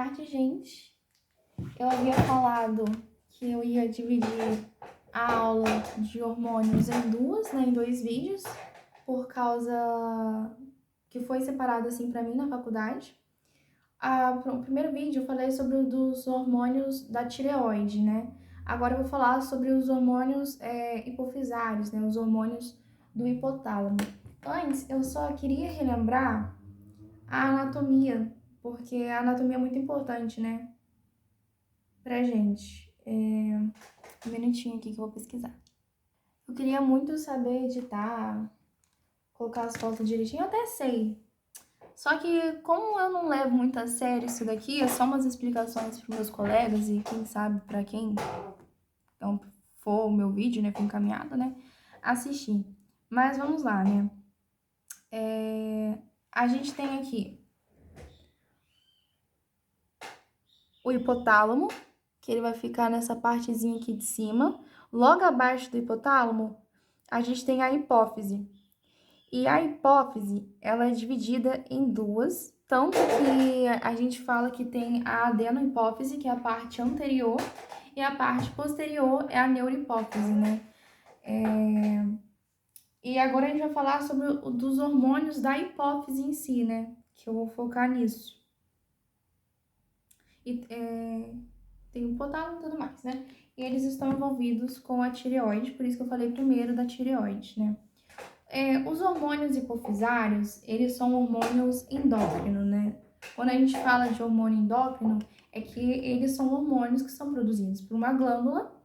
tarde, gente. Eu havia falado que eu ia dividir a aula de hormônios em duas, né, em dois vídeos, por causa que foi separado assim pra mim na faculdade. No primeiro vídeo eu falei sobre o dos hormônios da tireoide, né? Agora eu vou falar sobre os hormônios hipofisários, né? Os hormônios do hipotálamo. Antes, eu só queria relembrar a anatomia, porque a anatomia é muito importante, né? Pra gente. Um minutinho aqui que eu vou pesquisar. Eu queria muito saber editar, colocar as fotos direitinho, eu até sei. Só que como eu não levo muito a sério isso daqui, é só umas explicações para meus colegas e quem sabe para quem então, for o meu vídeo, né, for encaminhado, né, assistir. Mas vamos lá, né. A gente tem aqui o hipotálamo, que ele vai ficar nessa partezinha aqui de cima. Logo abaixo do hipotálamo, a gente tem a hipófise. E a hipófise, ela é dividida em duas, tanto que a gente fala que tem a adenohipófise, que é a parte anterior, e a parte posterior é a neurohipófise, né? E agora a gente vai falar sobre dos hormônios da hipófise em si, né? Que eu vou focar nisso. E tem o hipotálamo e tudo mais, né? E eles estão envolvidos com a tireoide, por isso que eu falei primeiro da tireoide, né? Os hormônios hipofisários, eles são hormônios endócrinos, né? Quando a gente fala de hormônio endócrino, é que eles são hormônios que são produzidos por uma glândula,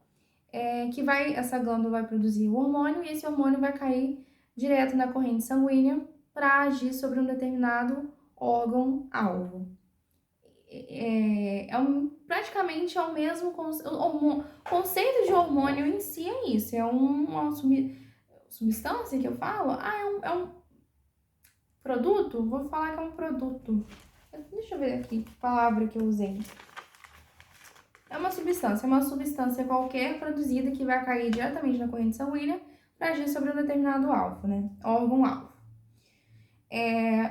essa glândula vai produzir o hormônio e esse hormônio vai cair direto na corrente sanguínea para agir sobre um determinado órgão-alvo. Praticamente é o mesmo conceito de hormônio em si é isso, é uma substância que eu falo? É um produto? Vou falar que é um produto. Deixa eu ver aqui que palavra que eu usei. É uma substância qualquer produzida que vai cair diretamente na corrente sanguínea para agir sobre um determinado alvo, né? Órgão-alvo.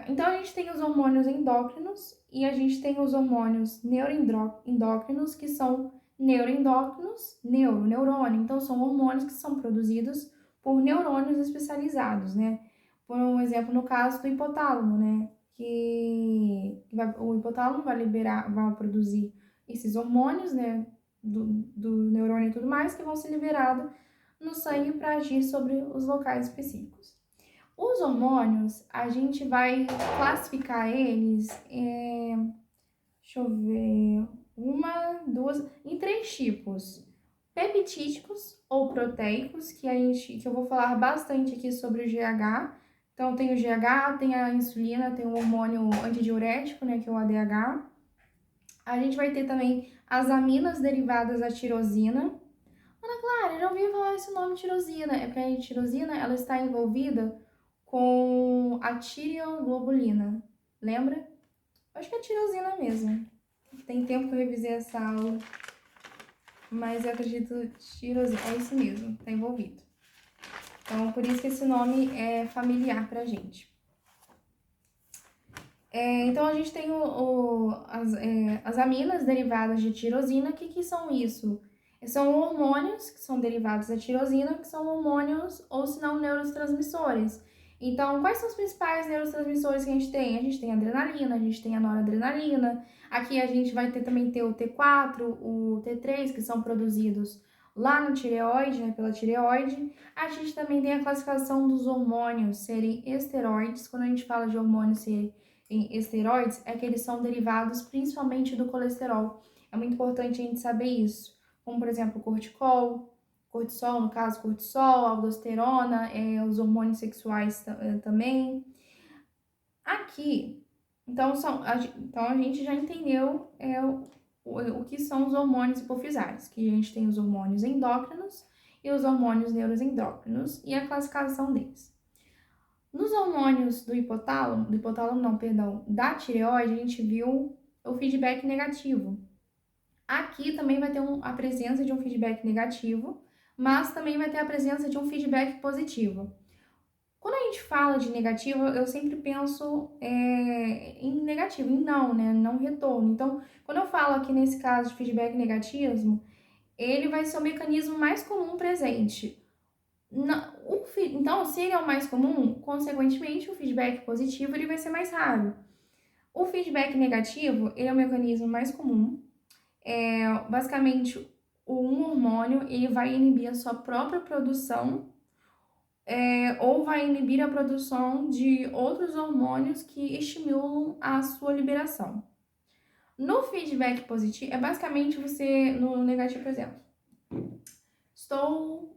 Então, a gente tem os hormônios endócrinos e a gente tem os hormônios neuroendócrinos, que são neuroendócrinos, neurônio. Então, são hormônios que são produzidos por neurônios especializados, né? Por um exemplo, no caso do hipotálamo, né? O hipotálamo vai produzir esses hormônios, né? Do neurônio e tudo mais, que vão ser liberados no sangue para agir sobre os locais específicos. Os hormônios, a gente vai classificar eles, deixa eu ver, em três tipos. Peptídicos ou proteicos, que eu vou falar bastante aqui sobre o GH. Então, tem o GH, tem a insulina, tem o hormônio antidiurético, né, que é o ADH. A gente vai ter também as aminas derivadas da tirosina. Ana Clara, eu já ouvi falar esse nome tirosina. É porque a tirosina, ela está envolvida com a tireoglobulina. Lembra? Acho que é tirosina mesmo. Tem tempo que eu revisei essa aula. Mas eu acredito tirosina. É isso mesmo, tá envolvido. Então, por isso que esse nome é familiar pra gente. Então, a gente tem as aminas derivadas de tirosina. O que são isso? São hormônios que são derivados da tirosina, que são hormônios ou se não neurotransmissores. Então, quais são os principais neurotransmissores que a gente tem? A gente tem a adrenalina, a gente tem a noradrenalina. Aqui a gente vai também ter o T4, o T3, que são produzidos lá no tireoide, né, pela tireoide. A gente também tem a classificação dos hormônios serem esteroides. Quando a gente fala de hormônios serem esteroides, é que eles são derivados principalmente do colesterol. É muito importante a gente saber isso. Como, por exemplo, cortisol, no caso, cortisol, aldosterona, os hormônios sexuais também. Aqui, então a gente já entendeu o que são os hormônios hipofisários, que a gente tem os hormônios endócrinos e os hormônios neuroendócrinos e a classificação deles. Nos hormônios da tireoide, a gente viu o feedback negativo. Aqui também vai ter a presença de um feedback negativo, mas também vai ter a presença de um feedback positivo. Quando a gente fala de negativo, eu sempre penso em negativo, em não, né? Não retorno. Então, quando eu falo aqui nesse caso de feedback negativo, ele vai ser o mecanismo mais comum presente. Então, se ele é o mais comum, consequentemente, o feedback positivo ele vai ser mais raro. O feedback negativo, ele é o mecanismo mais comum. Basicamente, um hormônio ele vai inibir a sua própria produção ou vai inibir a produção de outros hormônios que estimulam a sua liberação. No feedback positivo, é basicamente você, no negativo, por exemplo, estou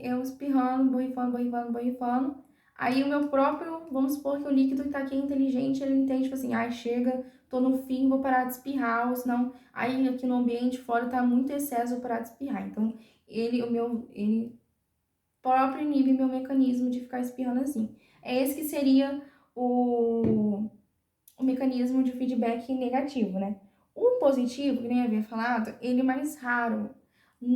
eu espirrando, borrifando, aí o meu próprio, vamos supor que o líquido que tá aqui é inteligente, ele entende, tipo assim, chega, tô no fim, vou parar de espirrar, ou senão, aí aqui no ambiente fora tá muito excesso, vou parar de espirrar. Então, ele próprio inibe meu mecanismo de ficar espirrando assim. É esse que seria o mecanismo de feedback negativo, né? O positivo, que nem havia falado, ele é mais raro.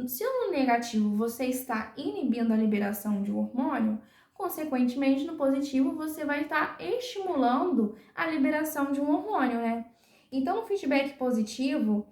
Se no negativo você está inibindo a liberação de um hormônio, consequentemente no positivo você vai estar estimulando a liberação de um hormônio, né? Então, no feedback positivo,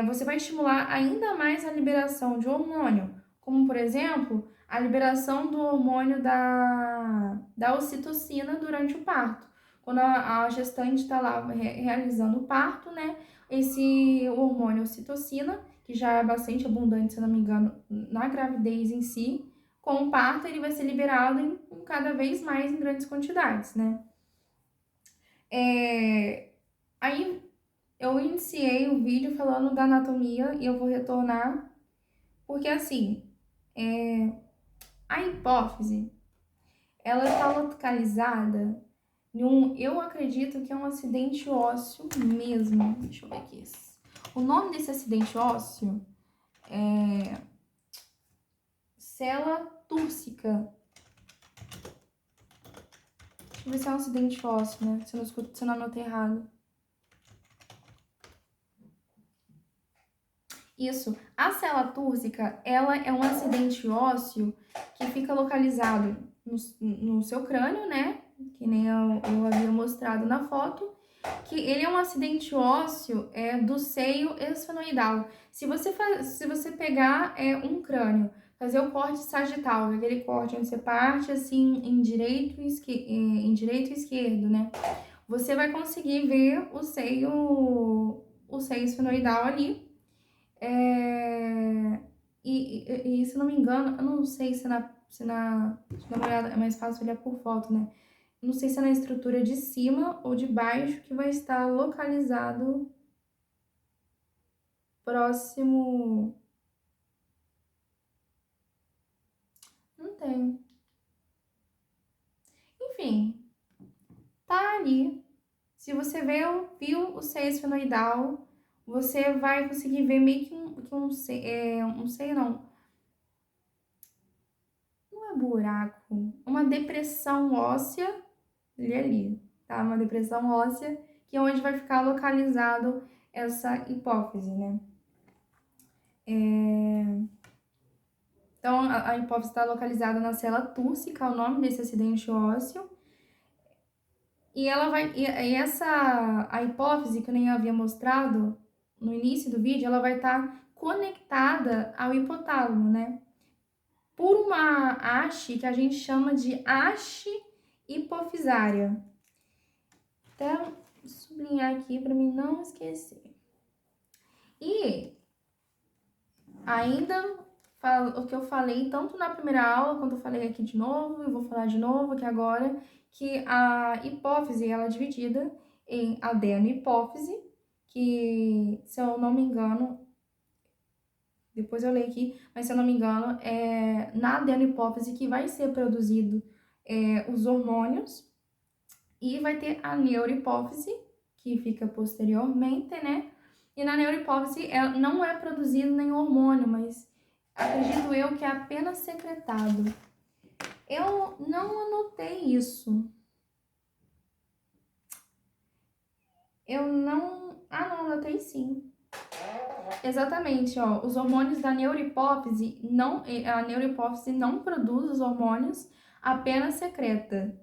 você vai estimular ainda mais a liberação de hormônio, como por exemplo, a liberação do hormônio da ocitocina durante o parto. Quando a gestante está lá realizando o parto, né? Esse hormônio ocitocina, que já é bastante abundante, se não me engano, na gravidez em si, com o parto ele vai ser liberado em cada vez mais em grandes quantidades, né? Aí eu iniciei o vídeo falando da anatomia e eu vou retornar, porque assim, a hipófise, ela está localizada eu acredito que é um acidente ósseo mesmo. Deixa eu ver aqui. O nome desse acidente ósseo é célula túrcica. Deixa eu ver se é um acidente ósseo, né? Se eu não anotei errado. Isso. A célula túrcica, ela é um acidente ósseo que fica localizado no seu crânio, né? Que nem eu havia mostrado na foto. Que ele é um acidente ósseo do seio esfenoidal. Se você pegar um crânio, fazer o corte sagital, aquele corte onde você parte assim em direito e esquerdo, né? Você vai conseguir ver o seio esfenoidal ali. E se não me engano, eu não sei se na deixa eu dar uma olhada, é mais fácil olhar por foto, né? Não sei se é na estrutura de cima ou de baixo que vai estar localizado próximo. Não tem. Enfim, tá ali. Se você viu o seio esfenoidal, você vai conseguir ver meio que um seio não. Não é buraco, uma depressão óssea ali, tá? Uma depressão óssea, que é onde vai ficar localizado essa hipófise, né? Então, a hipófise está localizada na célula túrcica, é o nome desse acidente ósseo. E ela vai. A hipófise, que eu nem havia mostrado no início do vídeo, ela vai estar conectada ao hipotálamo, né? Por uma haste que a gente chama de haste hipofisária. Então, vou sublinhar aqui para mim não esquecer. E ainda o que eu falei tanto na primeira aula quanto eu falei aqui de novo, e vou falar de novo aqui agora, que a hipófise ela é dividida em adenohipófise, que se eu não me engano, depois eu leio aqui, mas se eu não me engano, é na adenohipófise que vai ser produzido os hormônios, e vai ter a neurohipófise, que fica posteriormente, né? E na neurohipófise não é produzido nenhum hormônio, mas acredito eu que é apenas secretado. Eu não anotei isso. não anotei sim. Exatamente, os hormônios da neurohipófise, a neurohipófise não produz os hormônios, apenas secreta.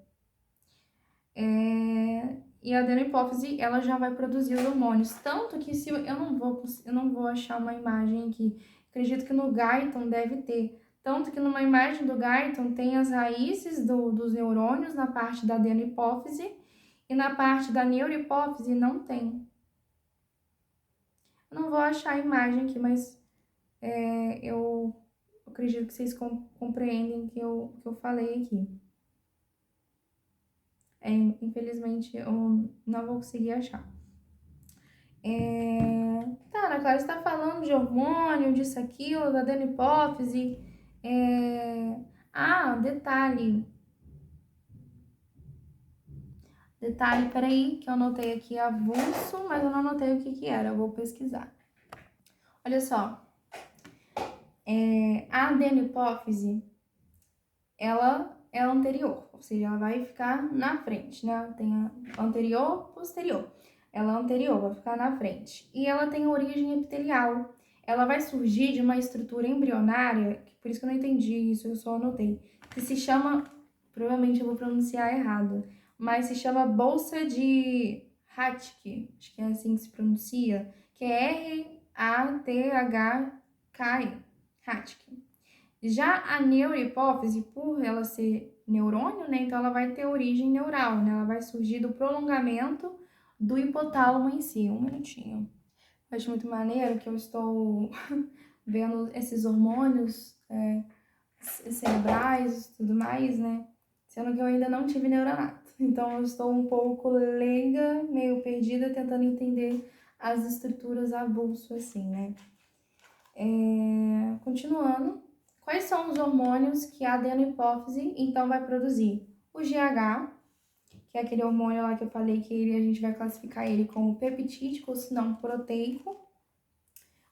E a adenohipófise, ela já vai produzir os hormônios. Tanto que se eu não vou achar uma imagem aqui. Acredito que no Guyton deve ter. Tanto que numa imagem do Guyton tem as raízes dos neurônios na parte da adenohipófise e na parte da neurohipófise não tem. Eu não vou achar a imagem aqui, mas eu acredito que vocês compreendem o que eu falei aqui. Infelizmente, eu não vou conseguir achar. Tá, Ana Clara, você tá falando de hormônio, disso, aquilo, da adenohipófise. Detalhe. Detalhe, peraí, que eu anotei aqui avulso, mas eu não anotei o que era, eu vou pesquisar. Olha só. A adenohipófise, ela é anterior, ou seja, ela vai ficar na frente, né? Tem a anterior, posterior. Ela é anterior, vai ficar na frente. E ela tem origem epitelial. Ela vai surgir de uma estrutura embrionária, por isso que eu não entendi isso, eu só anotei, que se chama, provavelmente eu vou pronunciar errado, mas se chama bolsa de Hatch, acho que é assim que se pronuncia, que é R-A-T-H-K-I, Hatch. Já a neurohipófise, por ela ser neurônio, né, então ela vai ter origem neural, né, ela vai surgir do prolongamento do hipotálamo em si. Um minutinho. Eu acho muito maneiro que eu estou vendo esses hormônios cerebrais e tudo mais, né, sendo que eu ainda não tive neuronato. Então eu estou um pouco leiga, meio perdida, tentando entender as estruturas avulso assim, né. Continuando. Quais são os hormônios que a adenohipófise, então, vai produzir? O GH, que é aquele hormônio lá que eu falei que a gente vai classificar ele como peptídico, ou se não, proteico.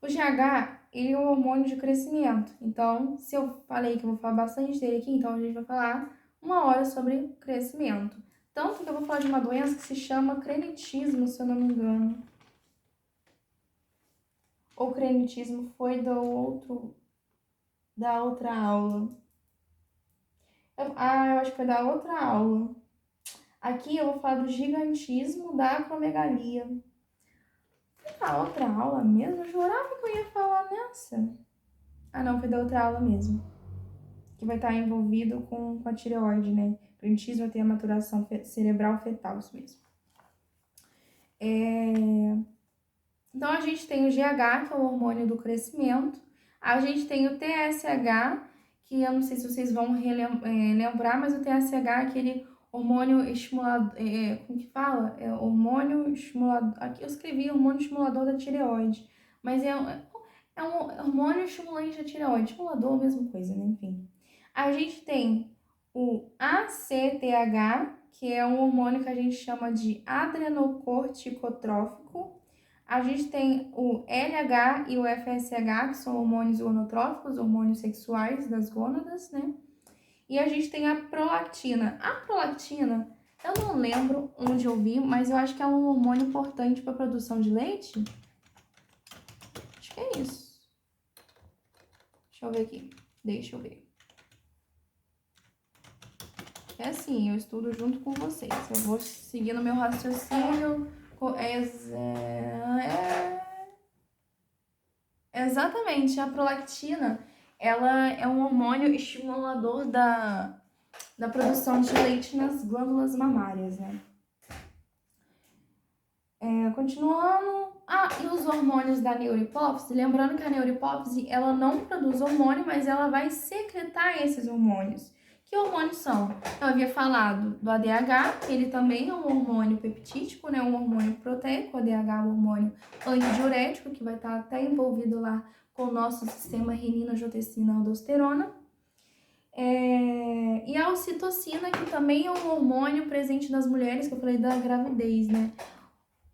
O GH, ele é um hormônio de crescimento. Então, se eu falei que eu vou falar bastante dele aqui, então a gente vai falar 1 hora sobre crescimento. Tanto que eu vou falar de uma doença que se chama crenitismo, se eu não me engano. Ou crenitismo foi da outra aula. Eu acho que foi da outra aula. Aqui eu vou falar do gigantismo da acromegalia. Foi da outra aula mesmo? Eu jurava que eu ia falar nessa. Não, foi da outra aula mesmo. Que vai estar envolvido com a tireoide, né? Gigantismo tem a maturação cerebral fetal, isso mesmo. Então a gente tem o GH, que é o hormônio do crescimento. A gente tem o TSH, que eu não sei se vocês vão lembrar, mas o TSH é aquele hormônio estimulador, como que fala? Hormônio estimulador, aqui eu escrevi hormônio estimulador da tireoide, mas é um hormônio estimulante da tireoide, estimulador, mesma coisa, né? Enfim. A gente tem o ACTH, que é um hormônio que a gente chama de adrenocorticotrófico. A gente tem o LH e o FSH, que são hormônios gonotróficos, hormônios sexuais das gônadas, né? E a gente tem a prolactina. A prolactina, eu não lembro onde eu vi, mas eu acho que é um hormônio importante para a produção de leite. Acho que é isso. Deixa eu ver aqui. Deixa eu ver. É assim, eu estudo junto com vocês. Eu vou seguindo meu raciocínio. Exatamente, a prolactina, ela é um hormônio estimulador da produção de leite nas glândulas mamárias, né? Continuando. E os hormônios da neurohipófise? Lembrando que a neurohipófise, ela não produz hormônio, mas ela vai secretar esses hormônios. Que hormônios são? Eu havia falado do ADH, que ele também é um hormônio peptídico, né? Um hormônio proteico. O ADH é um hormônio antidiurético, que vai estar até envolvido lá com o nosso sistema renina, angiotensina, aldosterona. E a ocitocina, que também é um hormônio presente nas mulheres, que eu falei da gravidez, né?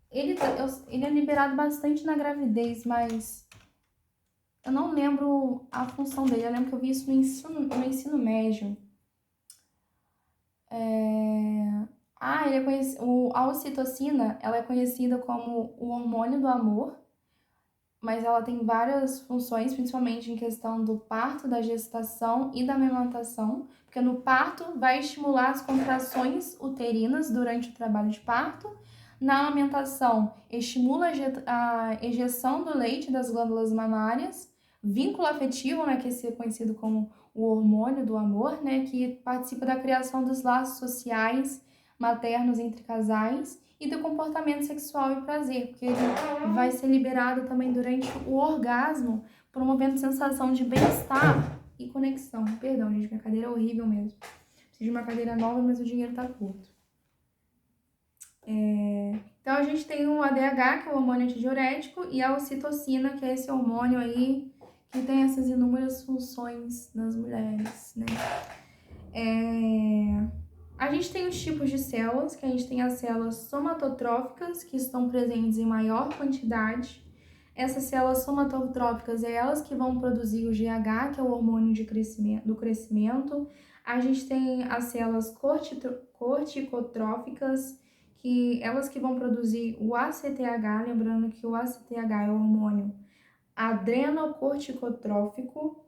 Ele é liberado bastante na gravidez, mas eu não lembro a função dele. Eu lembro que eu vi isso no ensino médio. Ele é a ocitocina, ela é conhecida como o hormônio do amor. mas ela tem várias funções, principalmente em questão do parto, da gestação e da amamentação, porque no parto vai estimular as contrações uterinas durante o trabalho de parto. Na amamentação, estimula a ejeção do leite das glândulas mamárias, vínculo afetivo, né, que é conhecido como o hormônio do amor, né, que participa da criação dos laços sociais maternos entre casais e do comportamento sexual e prazer, porque ele vai ser liberado também durante o orgasmo, promovendo sensação de bem-estar e conexão. Perdão, gente, minha cadeira é horrível mesmo. Preciso de uma cadeira nova, mas o dinheiro tá curto. Então, a gente tem o ADH, que é o hormônio antidiurético, e a ocitocina, que é esse hormônio aí que tem essas inúmeras funções nas mulheres, né? A gente tem os tipos de células, que a gente tem as células somatotróficas, que estão presentes em maior quantidade. Essas células somatotróficas é elas que vão produzir o GH, que é o hormônio do crescimento. A gente tem as células corticotróficas, que elas que vão produzir o ACTH, lembrando que o ACTH é o hormônio adrenocorticotrófico.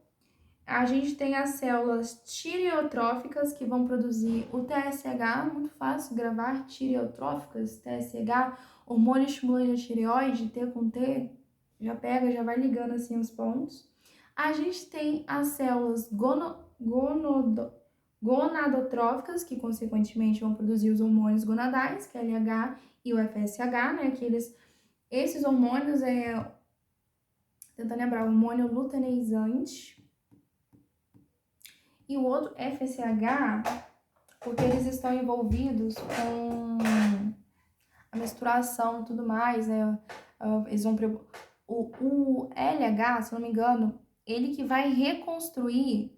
A gente tem as células tireotróficas que vão produzir o TSH, muito fácil gravar, tireotróficas, TSH, hormônio estimulante da tireoide, T com T, já pega, já vai ligando assim os pontos. A gente tem as células gonadotróficas, que consequentemente vão produzir os hormônios gonadais, que é LH e o FSH, né, esses hormônios tentando lembrar, o hormônio luteinizante, e o outro FSH, porque eles estão envolvidos com a menstruação e tudo mais, né? Eles vão o LH, se não me engano, ele que vai reconstruir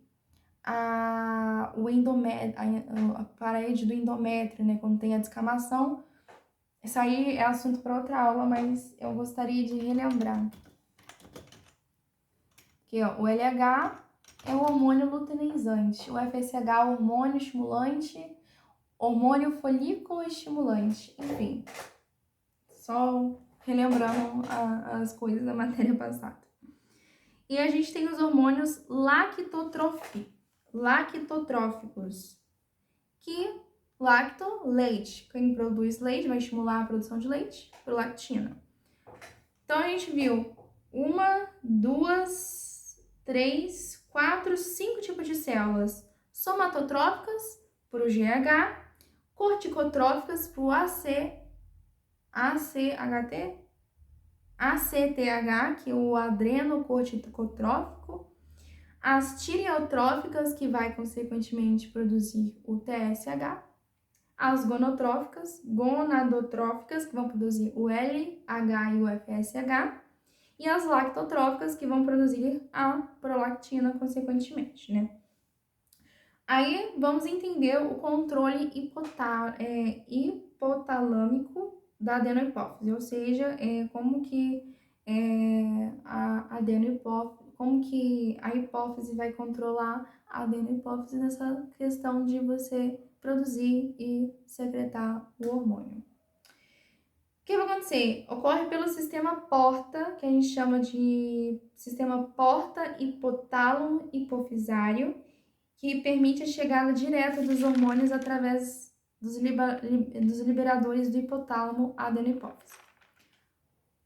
a parede do endométrio, né? Quando tem a descamação. Isso aí é assunto para outra aula, mas eu gostaria de relembrar. Aqui, ó, o LH é o hormônio luteinizante, o FSH é o hormônio estimulante, hormônio folículo estimulante, enfim, só relembrando as coisas da matéria passada. E a gente tem os hormônios lactotróficos, que leite, quem produz leite vai estimular a produção de leite, prolactina. Então a gente viu 1, 2, 3, 4, 5 tipos de células somatotróficas para o GH, corticotróficas para o ACTH, que é o adrenocorticotrófico, as tireotróficas, que vai consequentemente produzir o TSH, as gonadotróficas, que vão produzir o LH e o FSH, e as lactotróficas, que vão produzir a prolactina, consequentemente, né? Aí, vamos entender o controle hipotalâmico da adenohipófise, ou seja, como que como que a hipófise vai controlar a adenohipófise nessa questão de você produzir e secretar o hormônio. O que vai acontecer? Ocorre pelo sistema porta, que a gente chama de sistema porta hipotálamo hipofisário, que permite a chegada direta dos hormônios através dos liberadores do hipotálamo à adenohipófise.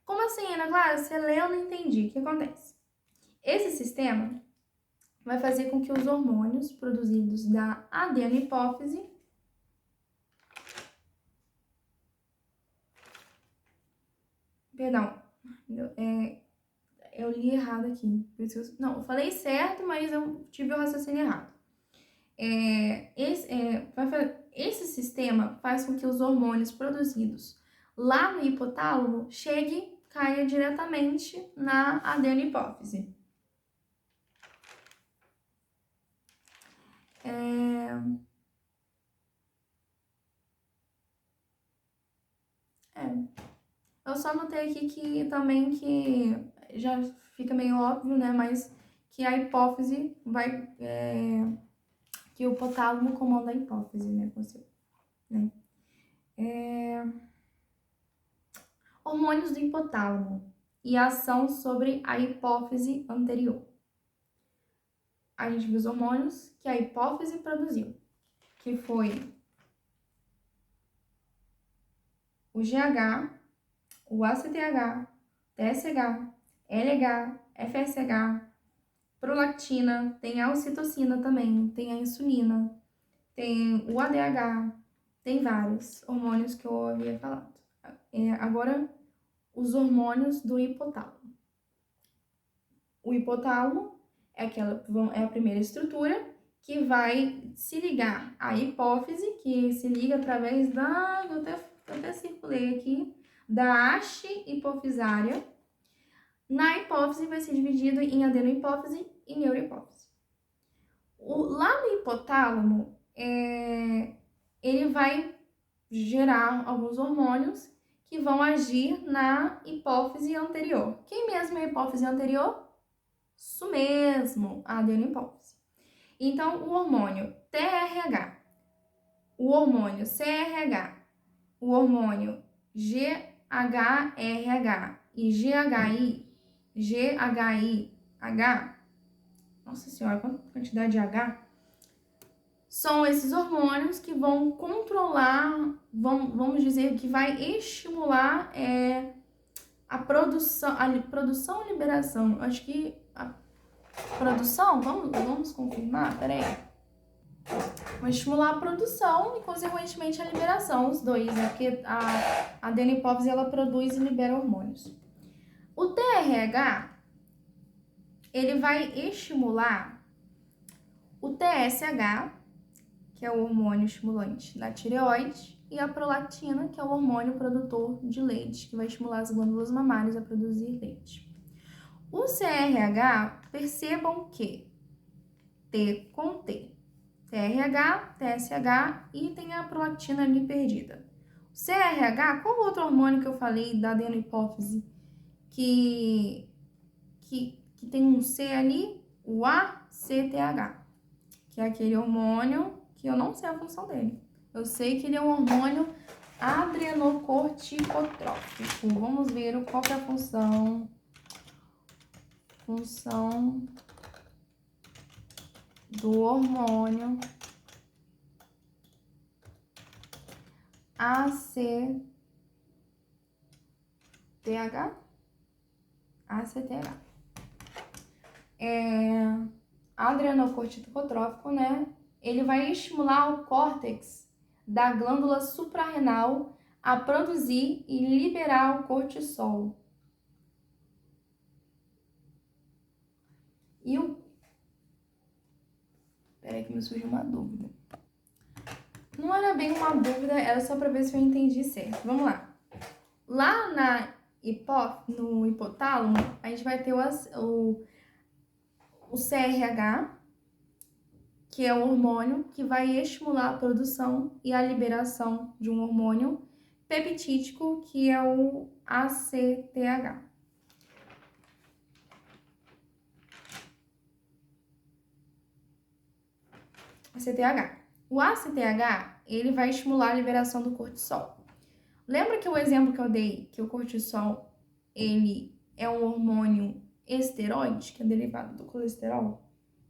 Como assim, Ana Clara? Você leu, eu não entendi. O que acontece? Esse sistema vai fazer com que os hormônios produzidos da adenohipófise Perdão, eu li errado aqui. Não, eu falei certo, mas eu tive o raciocínio errado. Esse sistema faz com que os hormônios produzidos lá no hipotálamo caia diretamente na adenohipófise. Eu só notei aqui que também que já fica meio óbvio, né? Mas que a hipófise que o hipotálamo comanda a hipófise, né? Hormônios do hipotálamo. e ação sobre a hipófise anterior. A gente viu os hormônios que a hipófise produziu, que foi o GH, o ACTH, TSH, LH, FSH, prolactina, tem a ocitocina também, tem a insulina, tem o ADH, tem vários hormônios que eu havia falado. Agora, os hormônios do hipotálamo. O hipotálamo é a primeira estrutura que vai se ligar à hipófise, que se liga através da, eu até circulei aqui, da haste hipofisária. Na hipófise vai ser dividido em adenohipófise e neurohipófise. Lá no hipotálamo, ele vai gerar alguns hormônios que vão agir na hipófise anterior. Quem mesmo é a hipófise anterior? Isso mesmo, a adenohipófise. Então, o hormônio TRH, o hormônio CRH, o hormônio GHRH e GHIH, nossa senhora, quanta quantidade de H, são esses hormônios que vão controlar, vamos dizer, que vai estimular a produção e liberação. Acho que a produção, vamos confirmar, peraí. Vai estimular a produção e, consequentemente, a liberação, os dois, né? Porque a adenohipófise, ela produz e libera hormônios. O TRH, ele vai estimular o TSH, que é o hormônio estimulante da tireoide, e a prolactina, que é o hormônio produtor de leite, que vai estimular as glândulas mamárias a produzir leite. O CRH, percebam que T com T. TRH, TSH e tem a prolactina ali perdida. O CRH, qual outro hormônio que eu falei da adenohipófise que tem um C ali? O ACTH, que é aquele hormônio que eu não sei a função dele. Eu sei que ele é um hormônio adrenocorticotrófico. Vamos ver qual que é a função do hormônio ACTH. Adrenocorticotrófico, né? Ele vai estimular o córtex da glândula suprarrenal a produzir e liberar o cortisol. Peraí que me surgiu uma dúvida. Não era bem uma dúvida, era só para ver se eu entendi certo. Vamos lá. Lá no hipotálamo, a gente vai ter o CRH, que é o hormônio que vai estimular a produção e a liberação de um hormônio peptídico, que é o ACTH. O ACTH, ele vai estimular a liberação do cortisol. Lembra que o exemplo que eu dei, que o cortisol, ele é um hormônio esteroide, que é derivado do colesterol?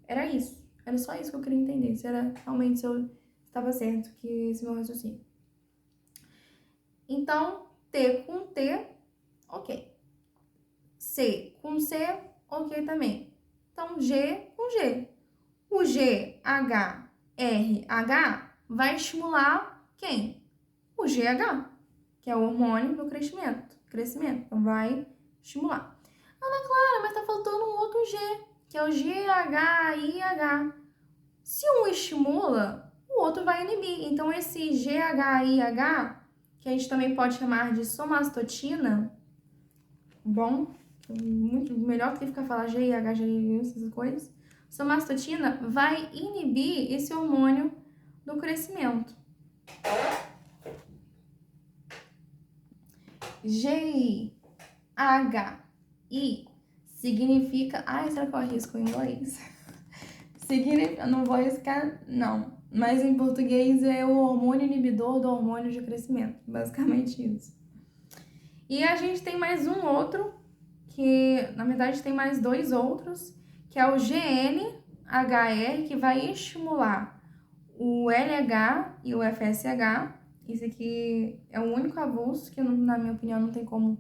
Era isso. Era só isso que eu queria entender, se eu estava certo que esse meu raciocínio. Então, T com T, ok. C com C, ok também. Então, G com G. O GHRH vai estimular quem? O GH, que é o hormônio do crescimento. Então, vai estimular. Ana Clara, mas tá faltando um outro G, que é o GHIH. Se um estimula, o outro vai inibir. Então, esse GHIH, que a gente também pode chamar de somastotina, bom, muito melhor que ficar falar GIH, GIH, essas coisas. Somastotina vai inibir esse hormônio do crescimento. GIHI significa... Ai, será que eu arrisco em inglês? Significa... Não vou arriscar, não. Mas em português é o hormônio inibidor do hormônio de crescimento. Basicamente isso. E a gente tem mais um outro, que, na verdade, tem mais dois outros, que é o GNHR, que vai estimular o LH e o FSH. Esse aqui é o único avulso que, na minha opinião, não tem como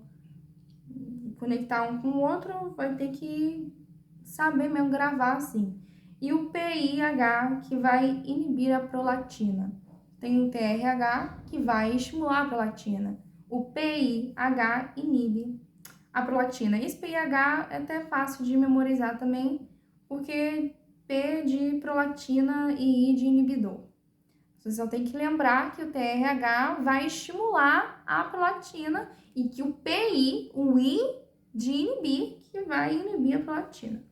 conectar um com o outro, vai ter que saber mesmo gravar assim. E o PIH, que vai inibir a prolactina. Tem o TRH, que vai estimular a prolactina. O PIH inibe a prolactina. Esse PIH é até fácil de memorizar também, porque P de prolactina e I de inibidor. Você só tem que lembrar que o TRH vai estimular a prolactina e que o PI, o I de inibir, que vai inibir a prolactina.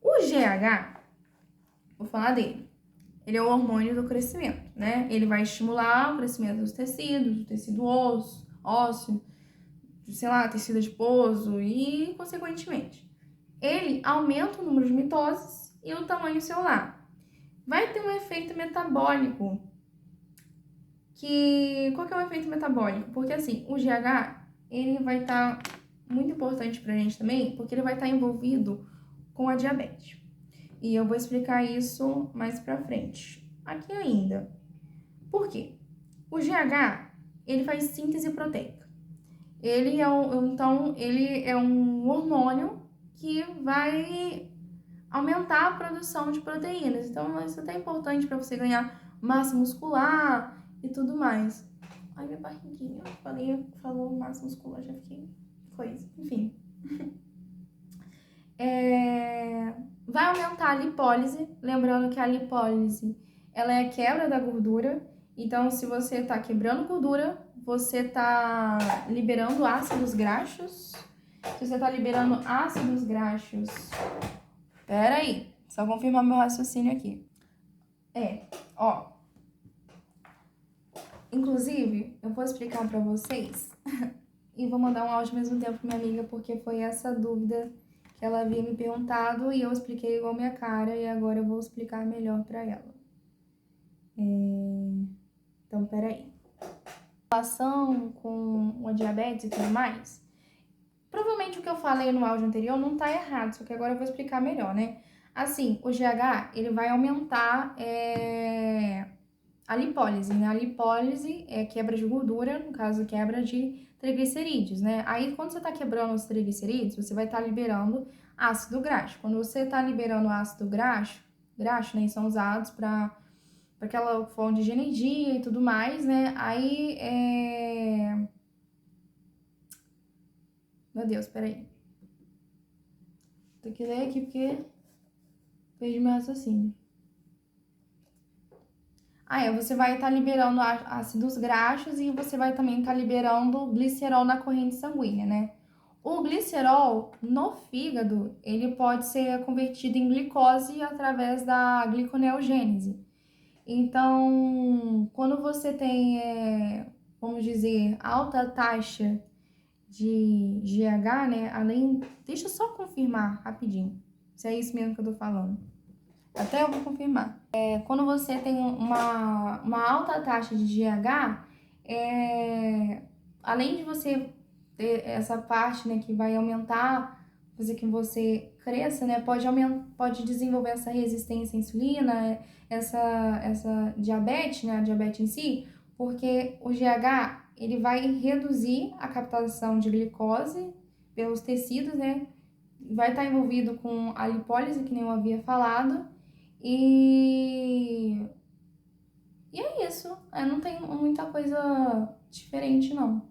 O GH, vou falar dele. Ele é o hormônio do crescimento, né? Ele vai estimular o crescimento dos tecidos, do tecido ósseo, sei lá, tecido adiposo e, consequentemente, ele aumenta o número de mitoses e o tamanho celular. Vai ter um efeito metabólico. Qual que é o efeito metabólico? Porque, assim, o GH, ele vai estar muito importante pra gente também, porque ele vai estar envolvido com a diabetes. E eu vou explicar isso mais pra frente. Aqui ainda. Por quê? O GH, ele faz síntese proteica. Ele é um hormônio que vai aumentar a produção de proteínas. Então, isso é até importante para você ganhar massa muscular e tudo mais. Ai, minha barriguinha. Falou massa muscular, já fiquei coisa. Enfim. Vai aumentar a lipólise. Lembrando que a lipólise, ela é a quebra da gordura. Então, se você tá quebrando gordura, você tá liberando ácidos graxos. Se você tá liberando ácidos graxos... Pera aí, só confirmar meu raciocínio aqui. Ó. Inclusive, eu vou explicar pra vocês e vou mandar um áudio ao mesmo tempo pra minha amiga, porque foi essa dúvida que ela havia me perguntado e eu expliquei igual minha cara e agora eu vou explicar melhor pra ela. Então, peraí. Em relação com a diabetes e tudo mais, provavelmente o que eu falei no áudio anterior não tá errado, só que agora eu vou explicar melhor, né? Assim, o GH, ele vai aumentar a lipólise, né? A lipólise é quebra de gordura, no caso, quebra de triglicerídeos, né? Aí, quando você tá quebrando os triglicerídeos, você vai estar liberando ácido graxo. Quando você tá liberando ácido graxo, né, são usados para aquela fonte de energia e tudo mais, né? Aí, Meu Deus, peraí. Tem que ler aqui porque perdi meu raciocínio. Você vai estar liberando ácidos graxos e você vai também estar liberando glicerol na corrente sanguínea, né? O glicerol no fígado, ele pode ser convertido em glicose através da gliconeogênese. Então, quando você tem, vamos dizer, alta taxa de GH, né? Deixa eu só confirmar rapidinho, se é isso mesmo que eu tô falando. Até eu vou confirmar. Quando você tem uma alta taxa de GH, além de você ter essa parte, né, que vai aumentar, fazer que você cresça, né, pode desenvolver essa resistência à insulina, essa diabetes, né, a diabetes em si, porque o GH, ele vai reduzir a captação de glicose pelos tecidos, né, vai estar envolvido com a lipólise, que nem eu havia falado, e é isso. Não tem muita coisa diferente, não.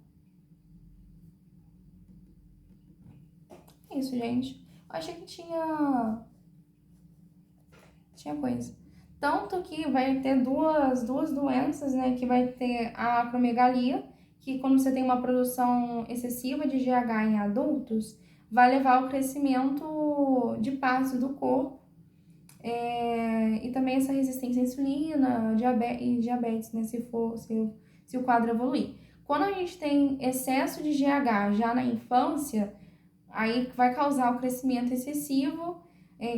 É isso, gente. Eu achei que tinha coisa. Tanto que vai ter duas doenças, né? Que vai ter a acromegalia, que quando você tem uma produção excessiva de GH em adultos, vai levar ao crescimento de partes do corpo. E também essa resistência à insulina e diabetes, né, se o quadro evoluir. Quando a gente tem excesso de GH já na infância, aí vai causar o crescimento excessivo,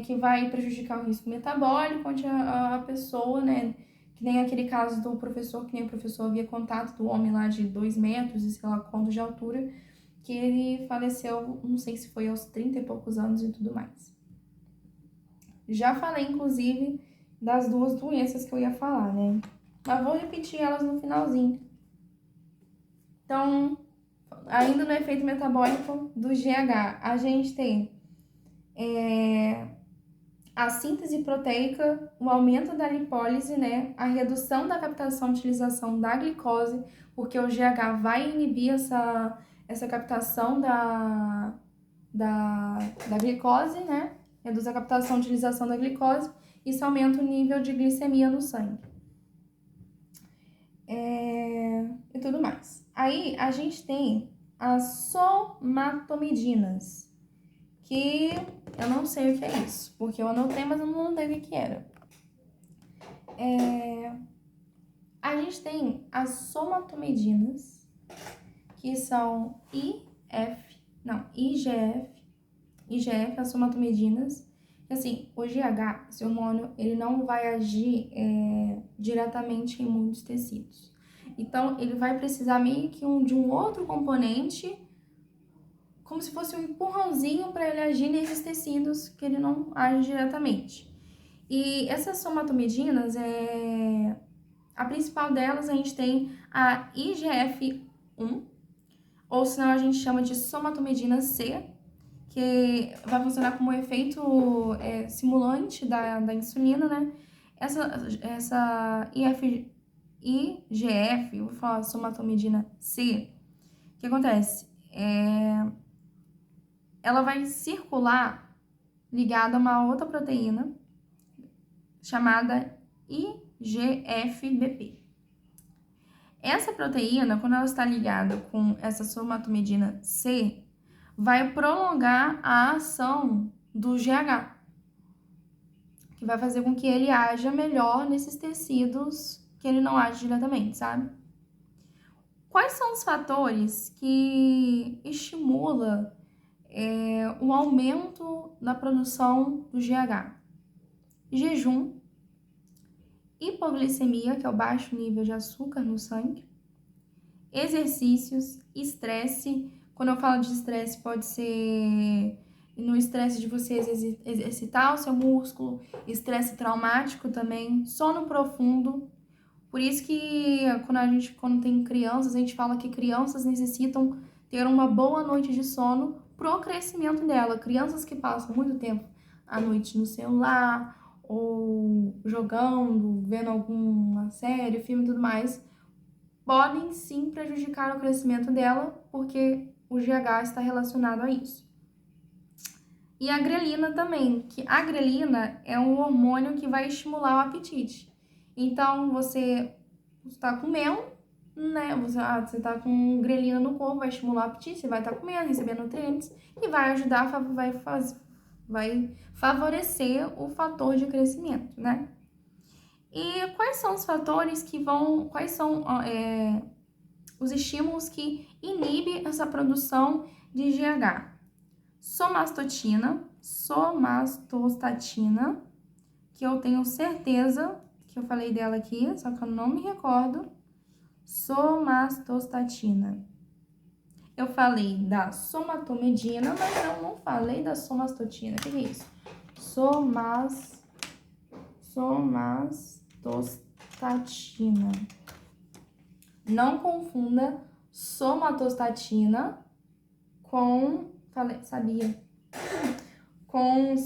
que vai prejudicar o risco metabólico, onde a pessoa, né, que nem aquele caso do professor, que nem o professor havia contado, do homem lá de 2 metros e sei lá quanto de altura, que ele faleceu, não sei se foi aos 30 e poucos anos e tudo mais. Já falei, inclusive, das duas doenças que eu ia falar, né? Mas vou repetir elas no finalzinho. Então, ainda no efeito metabólico do GH, a gente tem a síntese proteica, o aumento da lipólise, né? A redução da captação e utilização da glicose, porque o GH vai inibir essa captação da glicose, né? Reduz a captação e utilização da glicose, isso aumenta o nível de glicemia no sangue. E tudo mais. Aí a gente tem as somatomedinas, que eu não sei o que é isso, porque eu anotei, mas eu não anotei o que era. A gente tem as somatomedinas, que são IGF, as somatomedinas. Assim, o GH, esse hormônio, ele não vai agir diretamente em muitos tecidos. Então, ele vai precisar meio que de um outro componente, como se fosse um empurrãozinho para ele agir nesses tecidos que ele não age diretamente. E essas somatomedinas, a principal delas, a gente tem a IGF-1, ou senão a gente chama de somatomedina C, que vai funcionar como efeito simulante da insulina, né? Essa IGF, vou falar somatomedina C, o que acontece? Ela vai circular ligada a uma outra proteína chamada IGF-BP. Essa proteína, quando ela está ligada com essa somatomedina C, vai prolongar a ação do GH, que vai fazer com que ele haja melhor nesses tecidos que ele não age diretamente, sabe? Quais são os fatores que estimulam o aumento da produção do GH? Jejum, hipoglicemia, que é o baixo nível de açúcar no sangue, exercícios, estresse. Quando eu falo de estresse, pode ser no estresse de você exercitar o seu músculo, estresse traumático também, sono profundo. Por isso que quando tem crianças, a gente fala que crianças necessitam ter uma boa noite de sono pro crescimento dela. Crianças que passam muito tempo à noite no celular, ou jogando, vendo alguma série, filme e tudo mais, podem sim prejudicar o crescimento dela, porque o GH está relacionado a isso. E a grelina também, que a grelina é um hormônio que vai estimular o apetite. Então, você está comendo, né? Você está com grelina no corpo, vai estimular o apetite, você vai estar comendo, recebendo nutrientes e vai ajudar, vai favorecer o fator de crescimento, né? E quais são os fatores quais são os estímulos que inibem essa produção de GH? Somastostatina, que eu tenho certeza que eu falei dela aqui, só que eu não me recordo. Somastostatina. Eu falei da somatomedina, mas eu não falei da somastotina. O que é isso? Somastostatina. Não confunda somatostatina com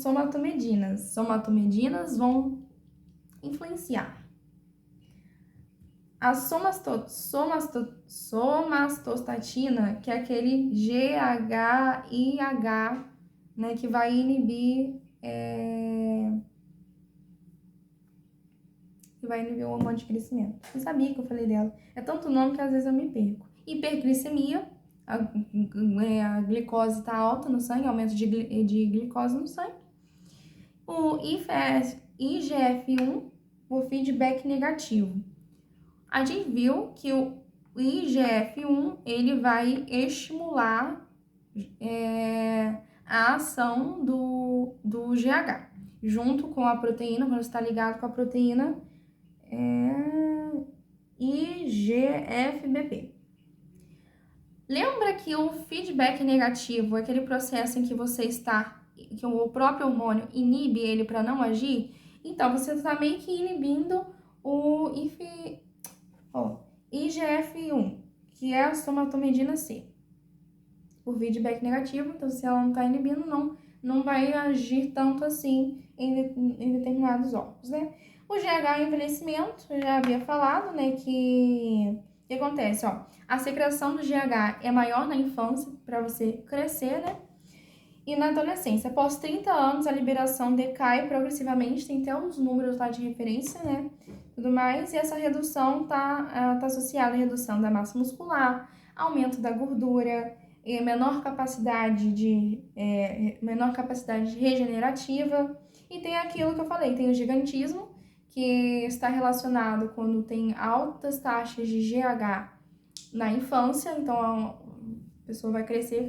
somatomedinas. Somatomedinas vão influenciar. A somastostatina, que é aquele GHIH, né, que vai inibir o hormônio de crescimento. Você sabia que eu falei dela? É tanto nome que às vezes eu me perco. Hiperglicemia, a glicose está alta no sangue, aumento de glicose no sangue. O IGF-1, o feedback negativo. A gente viu que o IGF-1, ele vai estimular a ação do GH, junto com a proteína, quando está ligado com a proteína IGF-BP. Lembra que o feedback negativo é aquele processo em que você está, que o próprio hormônio inibe ele para não agir? Então, você está meio que inibindo o IGF-1, que é a somatomedina C. O feedback negativo, então se ela não está inibindo, não vai agir tanto assim em determinados órgãos, né? O GH é o envelhecimento, eu já havia falado, né, que o que acontece, ó, a secreção do GH é maior na infância, para você crescer, né? E na adolescência, após 30 anos, a liberação decai progressivamente, tem até uns números lá de referência, né? Tudo mais, e essa redução tá associada à redução da massa muscular, aumento da gordura, menor capacidade regenerativa, e tem aquilo que eu falei, tem o gigantismo, que está relacionado quando tem altas taxas de GH na infância, então a pessoa vai crescer,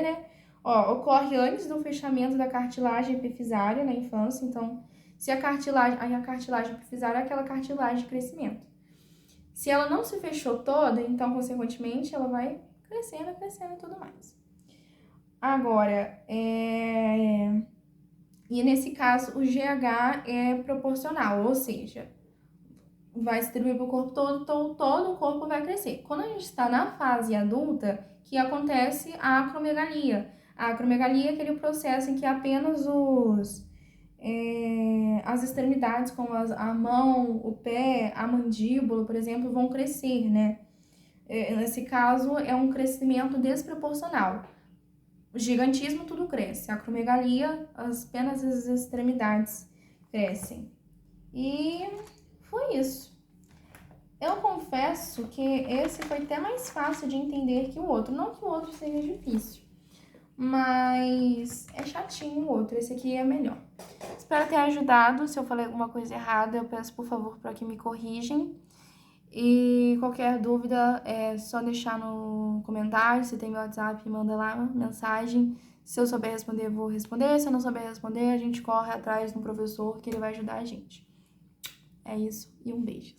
né? Ó, ocorre antes do fechamento da cartilagem epifisária na infância, então se a cartilagem epifisária é aquela cartilagem de crescimento. Se ela não se fechou toda, então, consequentemente, ela vai crescendo e tudo mais. Agora, e nesse caso, o GH é proporcional, ou seja, vai distribuir para o corpo todo, então todo o corpo vai crescer. Quando a gente está na fase adulta, que acontece a acromegalia. A acromegalia é aquele processo em que apenas as extremidades, como a mão, o pé, a mandíbula, por exemplo, vão crescer, né? Nesse caso, é um crescimento desproporcional. O gigantismo, tudo cresce. A acromegalia, apenas as extremidades crescem. E foi isso. Eu confesso que esse foi até mais fácil de entender que o outro. Não que o outro seja difícil, mas é chatinho o outro. Esse aqui é melhor. Espero ter ajudado. Se eu falei alguma coisa errada, eu peço por favor para que me corrigem. E qualquer dúvida é só deixar no comentário. Se tem meu WhatsApp, manda lá uma mensagem. Se eu souber responder, eu vou responder. Se eu não souber responder, a gente corre atrás do professor que ele vai ajudar a gente. É isso e um beijo.